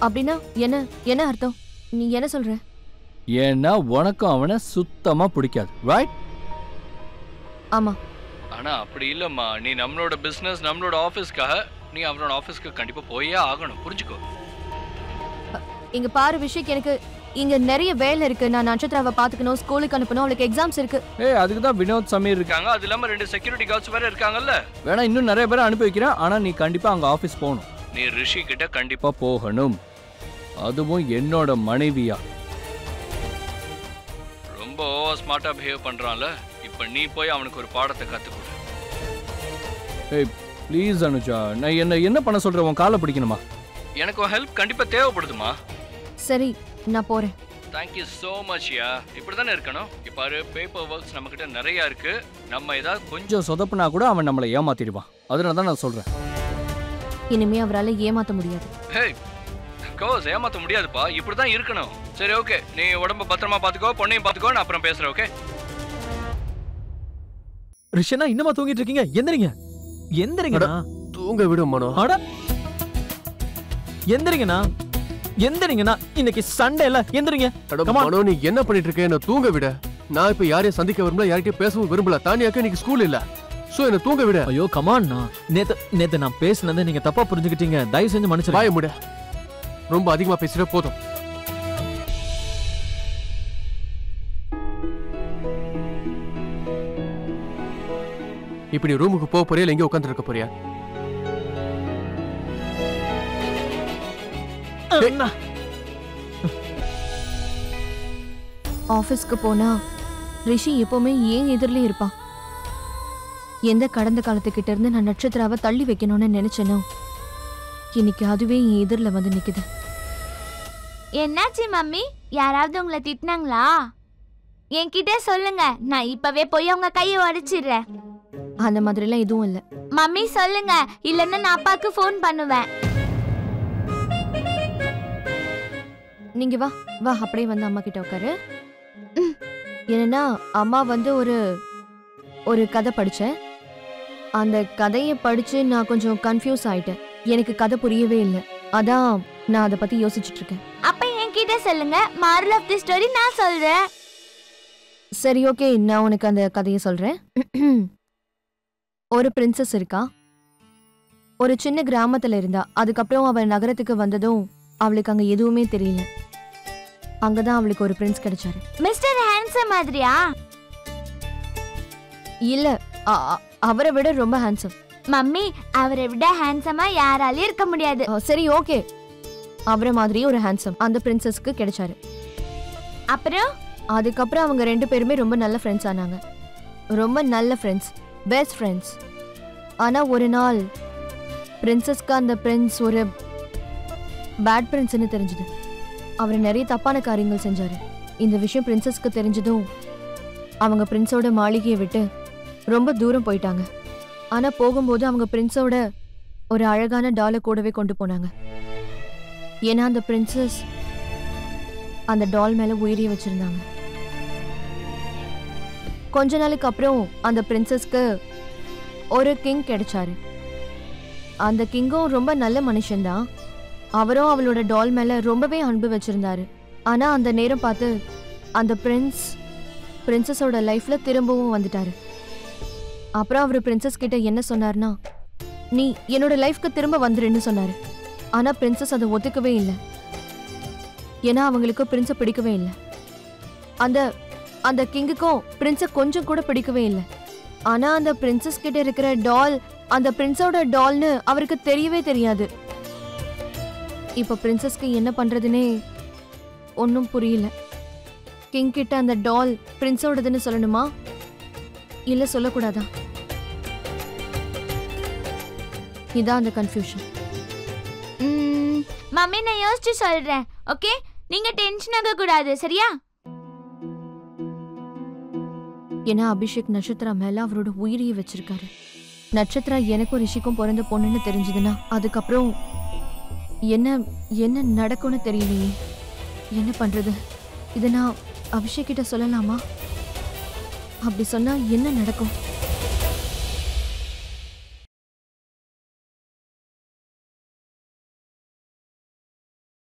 அப்படின்னா என்ன என்ன அர்த்தம்? நீ என்ன சொல்ற? ஏன்னா உனக்கும் அவனை சுத்தமா பிடிக்காது, ரைட்? ஆமா. ஆனா அப்படி இல்லம்மா, நீ நம்மளோட பிசினஸ் நம்மளோட ஆபீஸ்க்காக நீ அவனோட ஆபீஸ்க்கு கண்டிப்பா போயே ஆகணும், புரிஞ்சுக்கோ. இங்க பாரு விஷயம், எனக்கு இங்க நிறைய வேலை இருக்கு. நான் நட்சத்திராவை பாத்துக்கணும், ஸ்கூலுக்கு அனுப்பணும், அவளுக்கு எக்ஸாம்ஸ் இருக்கு. அதுக்கு தான் வினோத் சமீர் இருக்காங்க, அது இல்லாம 2 செக்யூரிட்டி கார்ட்ஸ் வேற இருக்காங்கல்ல. வேணா இன்னும் நிறைய பேரை அனுப்பி வைக்கிறேன், ஆனா நீ கண்டிப்பா அங்க ஆபீஸ் போகணும். நீ ரிஷி கிட்ட கண்டிப்பா போகணும், அதுவும் என்னோட மனைவியா. ரொம்ப ஸ்மார்ட்டா பிஹேவ் பண்றான்ல, இப்ப நீ போய் அவனுக்கு ஒரு பாடத்தை கத்து கொடு. ப்ளீஸ் அனுஜா, நான் என்ன பண்ண சொல்ற? உன் காலை பிடிக்கணுமா? எனக்கு உன் ஹெல்ப் கண்டிப்பா தேவைப்படுதுமா. சரி, நான் போறேன். Thank you so much யா. இப்படி தானே இருக்கணும். பாரு, பேப்பர் ஒர்க்ஸ் நம்ம கிட்ட நிறைய இருக்கு. நம்ம ஏதாவது கொஞ்சம் சொதப்புனா கூட அவன் நம்மளை ஏமாத்திடுவான். அதனால தான் நான் சொல்றேன். இனிமே அவரால ஏமாத்த முடியாது. கோஸ் ஏமாத்த முடியாதுப்பா, இப்படி தான் இருக்கணும். சரி, ஓகே, நீ உடம்ப பத்திரமா பாத்துக்கோ, பொண்ணையும் பாத்துக்கோ, நான் அப்புறம் பேசுறேன், ஓகே? ரிஷனா, இன்னுமா தூங்கிட்டு இருக்கீங்க? எந்திரிங்க, எந்திரிங்கடா. தூங்க விடு மனோ. அட எந்திரிங்கண்ணா, எந்திரிங்கண்ணா, இன்னைக்கு சண்டே இல்ல, எந்திரிங்க. மனோ, நீ என்ன பண்ணிட்டு இருக்க? என்ன தூங்க விட. நான் இப்ப யாரையும் சந்திக்க விரும்பல, யார்கிட்டயும் பேசவும் விரும்பல. தானியாக்கு இன்னைக்கு ஸ்கூல் இல்ல, சோ என்ன தூங்க விட. ஐயோ கமான்ண்ணா, நேத்து நான் பேசினதை நீங்க தப்பா புரிஞ்சுக்கிட்டீங்க, தயவு செஞ்சு மன்னிச்சிடுங்க. வாய மூடு, ரொம்ப அதிகமா பேசிட போதும். இப்ப நீ ரூமுக்கு போக போறியா இல்ல எங்க உட்கார்ந்து இருக்க போறியா? ஆபீஸ்க்கு போனா ரிஷி எப்பவுமே ஏன் எதிரிலே இருப்பான். எந்த கடந்த காலத்துக்கிட்ட இருந்து நான் நட்சத்திராவை தள்ளி வைக்கணும்னு நினைச்சேனோ, இன்னைக்கு அதுவே என் எதிரில வந்து நிக்குது. என்னாச்சு மம்மி? யாராவது உங்களை திட்டினாங்களா? என்கிட்ட சொல்லுங்க, நான் இப்பவே போய் அவங்க கையை உடைச்சிடுறேன். அந்த மாதிரிலாம் எதுவும் இல்லை. மம்மி சொல்லுங்க, இல்லைன்னா நான் அப்பாவுக்கு ஃபோன் பண்ணுவேன். நீங்க வா வா, அப்படியே வந்து அம்மா கிட்ட உட்காரு. என்னன்னா, அம்மா வந்து ஒரு கதை படிச்சேன். அந்த கதையை படிச்சு நான் கொஞ்சம் கன்ஃபியூஸ் ஆயிட்டேன். எனக்கு கதை புரியவே இல்லை, அதான் நான் அதை பத்தி யோசிச்சுட்டு இருக்கேன். அப்ப என்கிட்ட சொல்லுங்க, மாரல் ஆஃப் தி ஸ்டோரி நான் சொல்றேன். சரி, ஓகே, நான் உனக்கு அந்த கதையை சொல்றேன். ஒரு பிரின்சஸ் இருக்கா. ஒரு சின்ன கிராமத்துல இருந்தா. அதுக்கப்புறம் அவள் நகரத்துக்கு வந்ததும் அவளுக்கு அங்க எதுவுமே தெரியல. அங்கதான் அவளுக்கு ஒரு பிரின்ஸ் கிடைச்சாரு. மிஸ்டர் ஹேண்ட்ஸம் மாதிரியா? இல்ல, அவரை விட ரொம்ப ஹேண்ட்ஸம். மம்மி, அவரை விட ஹேண்ட்ஸமா யாராலையும் இருக்க முடியாது. சரி, ஓகே, அவரை மாதிரி ஒரு ஹேண்ட்ஸம் அந்த பிரின்சஸ்க்கு கிடைச்சாரு. அப்புறம் அதுக்கப்புறம் அவங்க 2 பேருமே ரொம்ப நல்ல ஃப்ரெண்ட்ஸ் ஆனாங்க. ரொம்ப நல்ல ஃப்ரெண்ட்ஸ், பெஸ்ட் ஃப்ரெண்ட்ஸ். ஆனா ஒரு நாள் பிரின்சஸ்க்கு அந்த பிரின்ஸ் ஒரு பேட் பிரின்ஸ்னு தெரிஞ்சது. அவர் நிறைய தப்பான காரியங்கள் செஞ்சாரு. இந்த விஷயம் பிரின்சஸ்க்கு தெரிஞ்சதும் அவங்க பிரின்ஸோட மாளிகையை விட்டு ரொம்ப தூரம் போயிட்டாங்க. ஆனா போகும்போது அவங்க பிரின்ஸோட ஒரு அழகான டாலை கூடவே கொண்டு போனாங்க. ஏன்னா அந்த பிரின்சஸ் அந்த டால் மேல உயிரிய வச்சிருந்தாங்க. கொஞ்ச நாளுக்கு அப்புறம் அந்த பிரின்சஸ்க்கு ஒரு கிங் கிடைச்சாரு. அந்த கிங்கும் ரொம்ப நல்ல மனுஷன்தான். அவரும் அவளோட டால் மேல ரொம்பவே அன்பு வச்சிருந்தாரு. ஆனா அந்த நேரம் பார்த்து அந்த பிரின்சஸோட லைஃப்ல திரும்பவும் வந்துட்டாரு. அப்புறம் அவர் பிரின்சஸ் கிட்ட என்ன சொன்னார்னா, நீ என்னோட லைஃப்க்கு திரும்ப வந்துருன்னு சொன்னாரு. ஆனா பிரின்சஸ் அதை ஒத்துக்கவே இல்லை. ஏன்னா அவங்களுக்கு பிரின்ஸை பிடிக்கவே இல்லை. அந்த கிங்குக்கும் பிரின்ஸை கொஞ்சம் கூட பிடிக்கவே இல்லை. ஆனா அந்த பிரின்சஸ் கிட்ட இருக்கிற டால் அந்த பிரின்ஸோட டால்னு அவருக்கு தெரியவே தெரியாது. இப்ப பிரின்சஸ்க்கு என்ன பண்றதுன்னே ஒன்னும் புரியல. கிங் கிட்ட அந்த டால் பிரின்ஸோடதுன்னு சொல்லணுமா இல்ல சொல்லக்கூடாதா? இதான் அந்த கன்ஃபியூஷன். மம்மி, நான் யோசிச்சு சொல்றேன், ஓகே? நீங்க டென்ஷன் ஆக கூடாது, சரியா? ஏன்னா அபிஷேக் நட்சத்திரா மேல அவரோட உயிரியை வச்சிருக்காரு. நட்சத்திரா எனக்கும் ரிஷிக்கும் பிறந்த பொண்ணுன்னு தெரிஞ்சதுன்னா அதுக்கப்புறம் என்ன என்ன நடக்கும்னு தெரியலையே. என்ன பண்றது? இதை நான் அபிஷேக் கிட்ட சொல்லலாமா? அப்படி சொன்னா என்ன நடக்கும்?